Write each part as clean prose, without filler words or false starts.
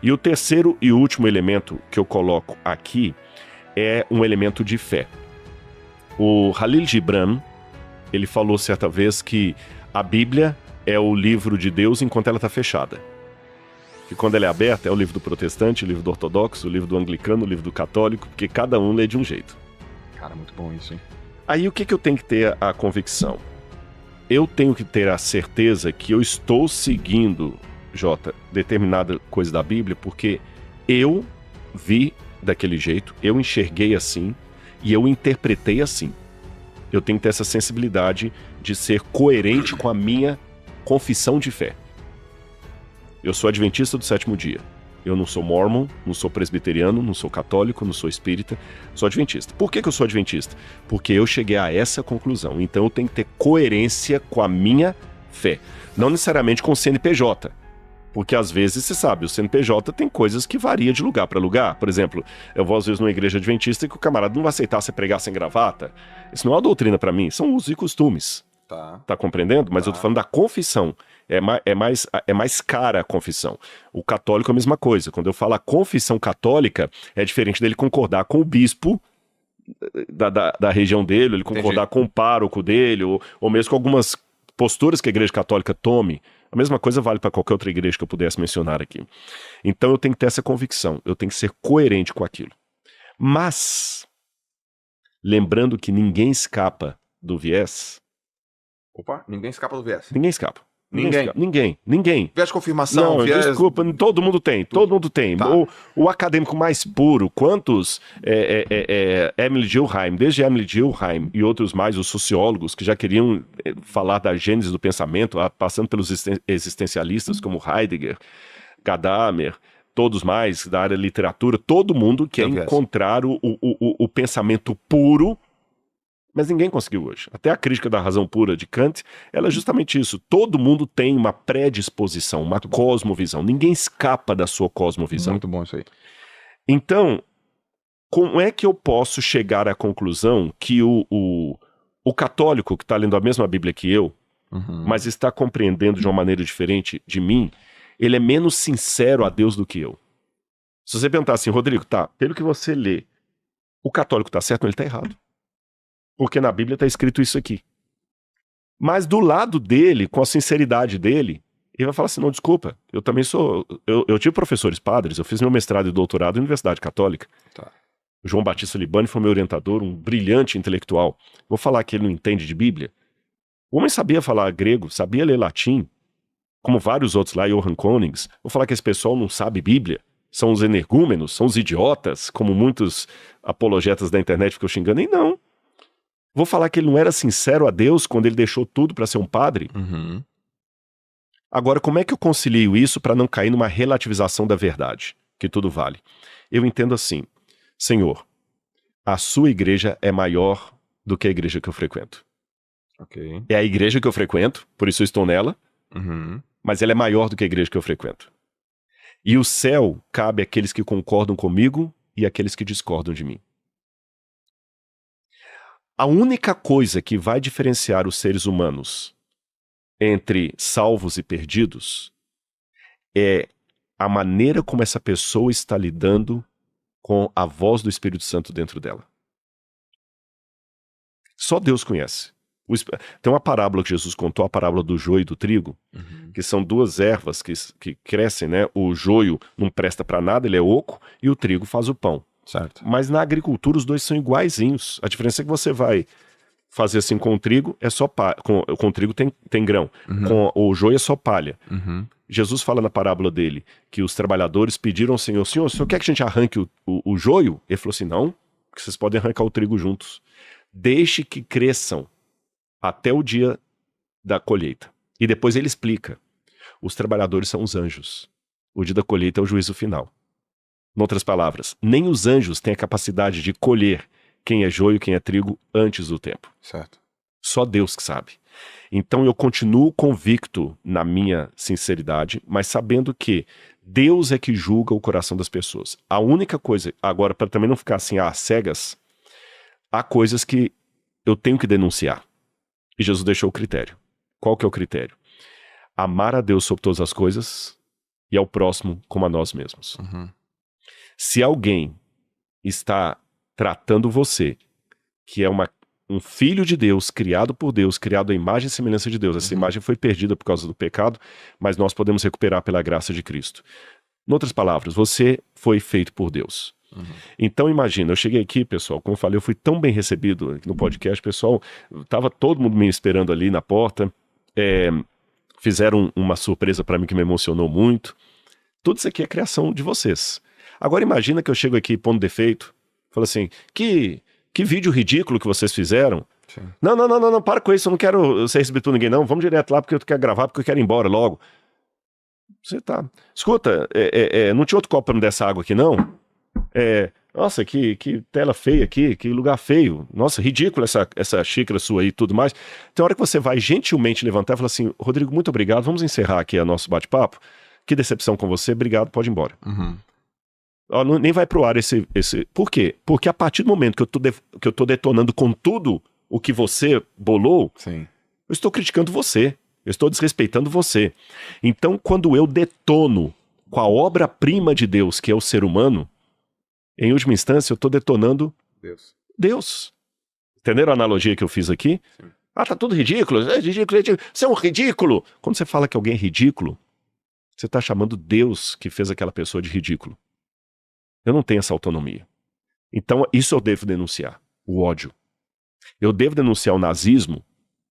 E o terceiro e último elemento que eu coloco aqui é um elemento de fé. O Khalil Gibran, ele falou certa vez que a Bíblia é o livro de Deus enquanto ela está fechada. E quando ela é aberta, é o livro do protestante, o livro do ortodoxo, o livro do anglicano, o livro do católico, porque cada um lê de um jeito. Cara, muito bom isso, hein? Aí o que eu tenho que ter a convicção? Eu tenho que ter a certeza que eu estou seguindo, Jota, determinada coisa da Bíblia, porque eu vi daquele jeito, eu enxerguei assim e eu interpretei assim. Eu tenho que ter essa sensibilidade de ser coerente com a minha confissão de fé. Eu sou adventista do sétimo dia. Eu não sou mormon, não sou presbiteriano, não sou católico, não sou espírita, sou adventista. Por que eu sou adventista? Porque eu cheguei a essa conclusão. Então eu tenho que ter coerência com a minha fé. Não necessariamente com o CNPJ. Porque às vezes, você sabe, o CNPJ tem coisas que varia de lugar para lugar. Por exemplo, eu vou às vezes numa igreja adventista que o camarada não vai aceitar você pregar sem gravata. Isso não é uma doutrina para mim, são usos e costumes. Tá compreendendo? Mas eu tô falando da confissão. É mais cara a confissão. O católico é a mesma coisa. Quando eu falo a confissão católica, é diferente dele concordar com o bispo da região dele, ele concordar com o pároco dele, ou mesmo com algumas posturas que a igreja católica tome. A mesma coisa vale para qualquer outra igreja que eu pudesse mencionar aqui. Então eu tenho que ter essa convicção, eu tenho que ser coerente com aquilo. Mas, lembrando que ninguém escapa do viés. Opa, ninguém escapa do viés. Ninguém escapa. Ninguém. Viés de confirmação, não, viés... Desculpa, todo mundo tem. Tá. O acadêmico mais puro, quantos Emily Durkheim, desde Emily Durkheim e outros mais, os sociólogos que já queriam falar da gênese do pensamento, passando pelos existencialistas como Heidegger, Gadamer, todos mais da área da literatura, todo mundo quer encontrar o pensamento puro. Mas ninguém conseguiu hoje. Até a crítica da razão pura de Kant, ela é justamente isso. Todo mundo tem uma predisposição, uma cosmovisão. Ninguém escapa da sua cosmovisão. Muito bom isso aí. Então, como é que eu posso chegar à conclusão que o católico que está lendo a mesma Bíblia que eu, mas está compreendendo de uma maneira diferente de mim, ele é menos sincero a Deus do que eu? Se você perguntar assim, Rodrigo, tá, pelo que você lê, o católico está certo ou ele está errado? Porque na Bíblia está escrito isso aqui. Mas do lado dele, com a sinceridade dele, ele vai falar assim, não, desculpa, eu também sou... Eu tive professores padres, eu fiz meu mestrado e doutorado na Universidade Católica. Tá. O João Batista Libani foi meu orientador, um brilhante intelectual. Vou falar que ele não entende de Bíblia? O homem sabia falar grego, sabia ler latim, como vários outros lá, Johann Konings. Vou falar que esse pessoal não sabe Bíblia? São os energúmenos, são os idiotas, como muitos apologetas da internet ficam xingando. E não. Vou falar que ele não era sincero a Deus quando ele deixou tudo para ser um padre? Agora, como é que eu concilio isso para não cair numa relativização da verdade? Que tudo vale. Eu entendo assim, Senhor, a sua igreja é maior do que a igreja que eu frequento. Okay. É a igreja que eu frequento, por isso eu estou nela, mas ela é maior do que a igreja que eu frequento. E o céu cabe àqueles que concordam comigo e àqueles que discordam de mim. A única coisa que vai diferenciar os seres humanos entre salvos e perdidos é a maneira como essa pessoa está lidando com a voz do Espírito Santo dentro dela. Só Deus conhece. Tem uma parábola que Jesus contou, a parábola do joio e do trigo, que são duas ervas que crescem, né? O joio não presta para nada, ele é oco, e o trigo faz o pão. Certo. Mas na agricultura os dois são iguaizinhos. A diferença é que você vai fazer assim com o trigo, é só palha. Com o trigo tem grão. Com o joio é só palha. Jesus fala na parábola dele que os trabalhadores pediram ao Senhor, Senhor, o senhor quer que a gente arranque o joio? Ele falou assim, não, que vocês podem arrancar o trigo juntos. Deixe que cresçam até o dia da colheita. E depois ele explica. Os trabalhadores são os anjos. O dia da colheita é o juízo final. Em outras palavras, nem os anjos têm a capacidade de colher quem é joio, quem é trigo antes do tempo. Certo. Só Deus que sabe. Então eu continuo convicto na minha sinceridade, mas sabendo que Deus é que julga o coração das pessoas. A única coisa, agora para também não ficar assim às cegas, há coisas que eu tenho que denunciar. E Jesus deixou o critério. Qual que é o critério? Amar a Deus sobre todas as coisas e ao próximo como a nós mesmos. Uhum. Se alguém está tratando você, que é um filho de Deus, criado por Deus, criado à imagem e semelhança de Deus, essa imagem foi perdida por causa do pecado, mas nós podemos recuperar pela graça de Cristo. Em outras palavras, você foi feito por Deus. Uhum. Então imagina, eu cheguei aqui, pessoal, como eu falei, eu fui tão bem recebido aqui no podcast, pessoal, tava todo mundo me esperando ali na porta, fizeram uma surpresa para mim que me emocionou muito. Tudo isso aqui é criação de vocês. Agora imagina que eu chego aqui pondo defeito, falo assim, que vídeo ridículo que vocês fizeram. Sim. Não, para com isso, eu não quero ser recebido por ninguém não, vamos direto lá porque eu quero gravar, porque eu quero ir embora logo. Você tá... Escuta, não tinha outro copo pra me dar essa água aqui não? Nossa, que tela feia aqui, que lugar feio. Nossa, ridículo essa xícara sua aí e tudo mais. Tem hora que você vai gentilmente levantar e falar assim, Rodrigo, muito obrigado, vamos encerrar aqui o nosso bate-papo. Que decepção com você, obrigado, pode ir embora. Uhum. Nem vai pro ar esse... Por quê? Porque a partir do momento que eu tô detonando com tudo o que você bolou, Sim. eu estou criticando você. Eu estou desrespeitando você. Então, quando eu detono com a obra-prima de Deus, que é o ser humano, em última instância, eu estou detonando Deus. Entenderam a analogia que eu fiz aqui? Sim. Tá tudo ridículo. É ridículo. Você é um ridículo. Quando você fala que alguém é ridículo, você está chamando Deus que fez aquela pessoa de ridículo. Eu não tenho essa autonomia. Então, isso eu devo denunciar. O ódio. Eu devo denunciar o nazismo,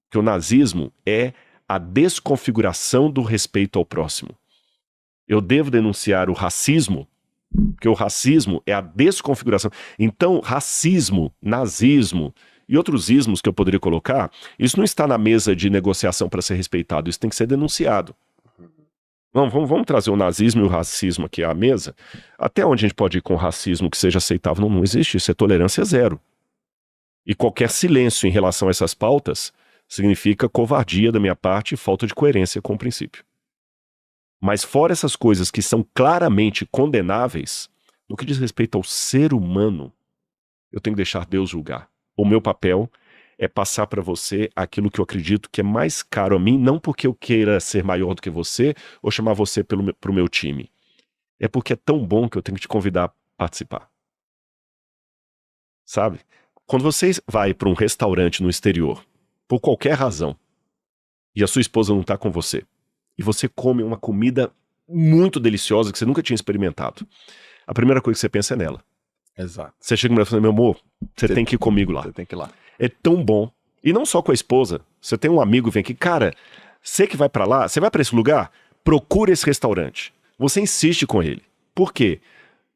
que o nazismo é a desconfiguração do respeito ao próximo. Eu devo denunciar o racismo, porque o racismo é a desconfiguração. Então, racismo, nazismo e outros ismos que eu poderia colocar, isso não está na mesa de negociação para ser respeitado, isso tem que ser denunciado. Vamos trazer o nazismo e o racismo aqui à mesa. Até onde a gente pode ir com o racismo que seja aceitável? Não existe, isso é tolerância zero. E qualquer silêncio em relação a essas pautas significa covardia da minha parte e falta de coerência com o princípio. Mas fora essas coisas que são claramente condenáveis, no que diz respeito ao ser humano, eu tenho que deixar Deus julgar. O meu papel é passar para você aquilo que eu acredito que é mais caro a mim, não porque eu queira ser maior do que você ou chamar você pro meu time. É porque é tão bom que eu tenho que te convidar a participar. Sabe? Quando você vai para um restaurante no exterior, por qualquer razão, e a sua esposa não está com você, e você come uma comida muito deliciosa que você nunca tinha experimentado, a primeira coisa que você pensa é nela. Exato. Você chega e fala, meu amor, você tem que ir comigo lá. Você tem que ir lá. É tão bom. E não só com a esposa. Você tem um amigo que vem aqui, cara, você que vai pra lá, você vai pra esse lugar, procura esse restaurante. Você insiste com ele. Por quê?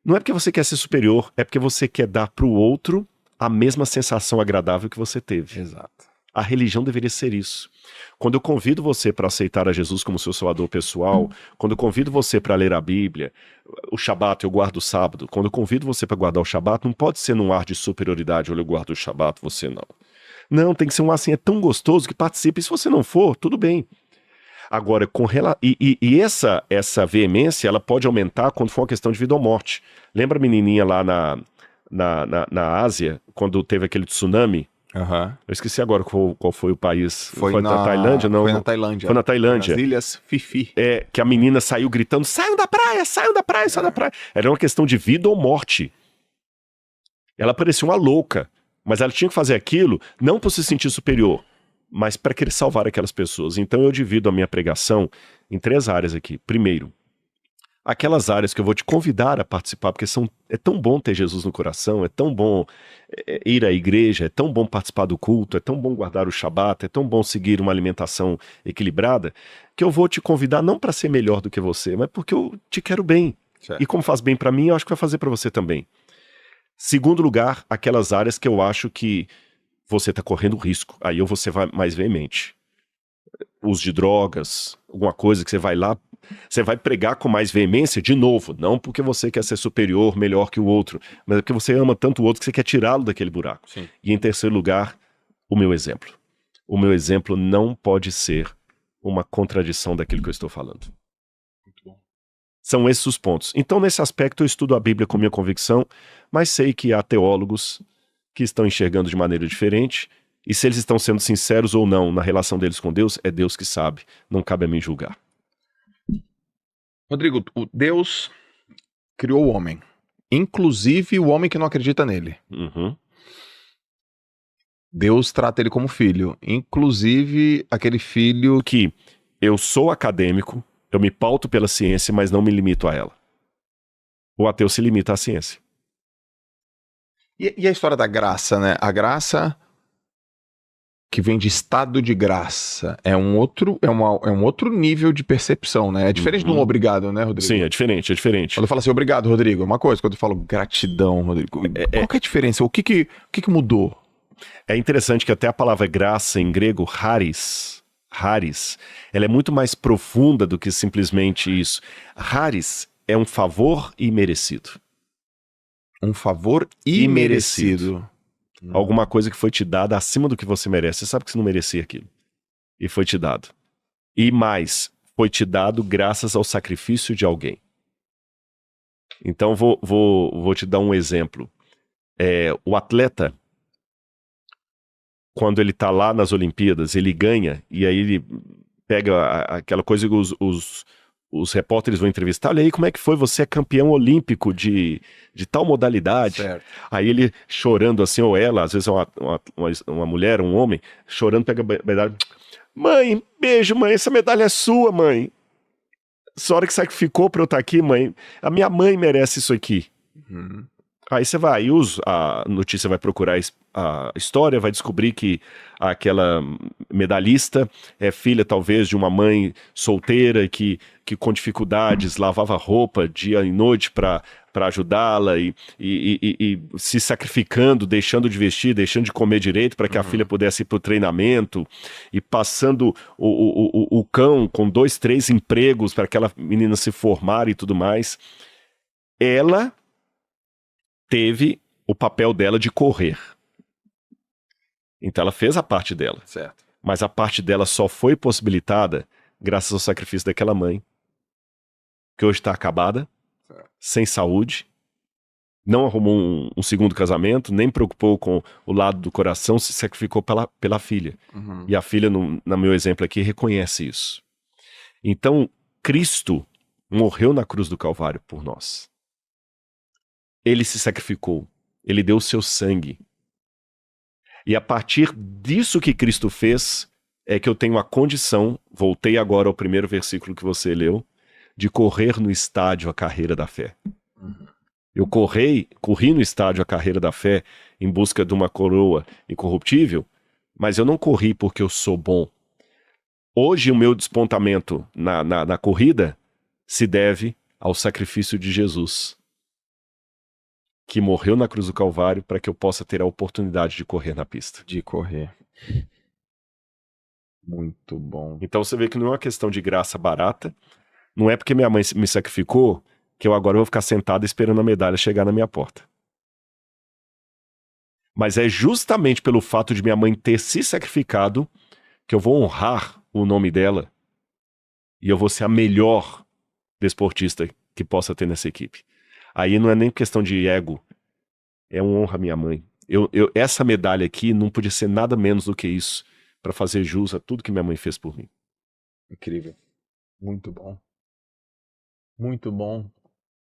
Não é porque você quer ser superior, é porque você quer dar pro outro a mesma sensação agradável que você teve. Exato. A religião deveria ser isso. Quando eu convido você para aceitar a Jesus como seu salvador pessoal, quando eu convido você para ler a Bíblia, o Shabat eu guardo o sábado, quando eu convido você para guardar o Shabat, não pode ser num ar de superioridade, olha, eu guardo o Shabat, você não. Não, tem que ser um ar assim, é tão gostoso que participe, e se você não for, tudo bem. Agora, essa veemência, ela pode aumentar quando for uma questão de vida ou morte. Lembra a menininha lá na Ásia, quando teve aquele tsunami? Uhum. Eu esqueci agora qual foi o país. Foi na Tailândia? Não, foi na Tailândia. Foi na Tailândia. Nas Ilhas Fifi. Que a menina saiu gritando, saiam da praia, saiam da praia, saiam da praia. Era uma questão de vida ou morte. Ela parecia uma louca, mas ela tinha que fazer aquilo não por se sentir superior, mas para querer salvar aquelas pessoas. Então eu divido a minha pregação em 3 áreas aqui. Primeiro, aquelas áreas que eu vou te convidar a participar, porque é tão bom ter Jesus no coração, é tão bom ir à igreja, é tão bom participar do culto, é tão bom guardar o Shabat, é tão bom seguir uma alimentação equilibrada, que eu vou te convidar não para ser melhor do que você, mas porque eu te quero bem. Certo. E como faz bem para mim, eu acho que vai fazer para você também. Segundo lugar, aquelas áreas que eu acho que você está correndo risco. Aí eu vou ser mais veemente. Uso de drogas, alguma coisa que você vai lá, você vai pregar com mais veemência de novo, não porque você quer ser superior, melhor que o outro, mas é porque você ama tanto o outro que você quer tirá-lo daquele buraco. Sim. E em terceiro lugar, o meu exemplo. O meu exemplo não pode ser uma contradição daquilo que eu estou falando. Muito bom. São esses os pontos. Então, nesse aspecto, eu estudo a Bíblia com minha convicção, mas sei que há teólogos que estão enxergando de maneira diferente, e se eles estão sendo sinceros ou não na relação deles com Deus, é Deus que sabe, não cabe a mim julgar. Rodrigo, o Deus criou o homem, inclusive o homem que não acredita nele. Uhum. Deus trata ele como filho, inclusive aquele filho Que eu sou acadêmico, eu me pauto pela ciência, mas não me limito a ela. O ateu se limita à ciência. E a história da graça, né? A graça que vem de estado de graça é um outro nível de percepção, né? É diferente de um obrigado, né, Rodrigo? Sim, é diferente, é diferente. Quando eu falo assim, obrigado, Rodrigo, é uma coisa. Quando eu falo gratidão, Rodrigo, qual que é a diferença? O que mudou? É interessante que até a palavra graça em grego, charis, ela é muito mais profunda do que simplesmente isso. Charis é um favor imerecido. Um favor imerecido. Alguma coisa que foi te dada acima do que você merece. Você sabe que você não merecia aquilo. E foi te dado. E mais, foi te dado graças ao sacrifício de alguém. Então vou te dar um exemplo. O atleta, quando ele tá lá nas Olimpíadas, ele ganha, e aí ele pega aquela coisa que os repórteres vão entrevistar. Olha aí, como é que foi? Você é campeão olímpico de tal modalidade. Certo. Aí ele chorando assim, ou ela, às vezes é uma mulher, um homem, chorando, pega a medalha. Mãe, beijo, mãe, essa medalha é sua, mãe. Essa hora que sacrificou pra eu estar aqui, mãe. A minha mãe merece isso aqui. Uhum. Aí você vai, a notícia vai procurar a história, vai descobrir que aquela medalhista é filha talvez de uma mãe solteira que com dificuldades lavava roupa dia e noite para ajudá-la e se sacrificando, deixando de vestir, deixando de comer direito para que a filha pudesse ir para o treinamento e passando o cão com 2, 3 empregos para aquela menina se formar e tudo mais. Ela teve o papel dela de correr. Então ela fez a parte dela. Certo. Mas a parte dela só foi possibilitada graças ao sacrifício daquela mãe, que hoje está acabada, sem saúde, não arrumou um segundo casamento, nem preocupou com o lado do coração, se sacrificou pela filha. Uhum. E a filha, no meu exemplo aqui, reconhece isso. Então, Cristo morreu na cruz do Calvário por nós. Ele se sacrificou. Ele deu o seu sangue. E a partir disso que Cristo fez, é que eu tenho a condição, voltei agora ao primeiro versículo que você leu, de correr no estádio a carreira da fé. Uhum. Eu corri no estádio a carreira da fé em busca de uma coroa incorruptível, mas eu não corri porque eu sou bom. Hoje o meu despontamento na corrida se deve ao sacrifício de Jesus, que morreu na cruz do Calvário para que eu possa ter a oportunidade de correr na pista. De correr. Muito bom. Então você vê que não é uma questão de graça barata, não é porque minha mãe me sacrificou que eu agora vou ficar sentado esperando a medalha chegar na minha porta. Mas é justamente pelo fato de minha mãe ter se sacrificado que eu vou honrar o nome dela e eu vou ser a melhor desportista que possa ter nessa equipe. Aí não é nem questão de ego, é uma honra à minha mãe. Essa medalha aqui não podia ser nada menos do que isso, para fazer jus a tudo que minha mãe fez por mim. Incrível. Muito bom. Muito bom.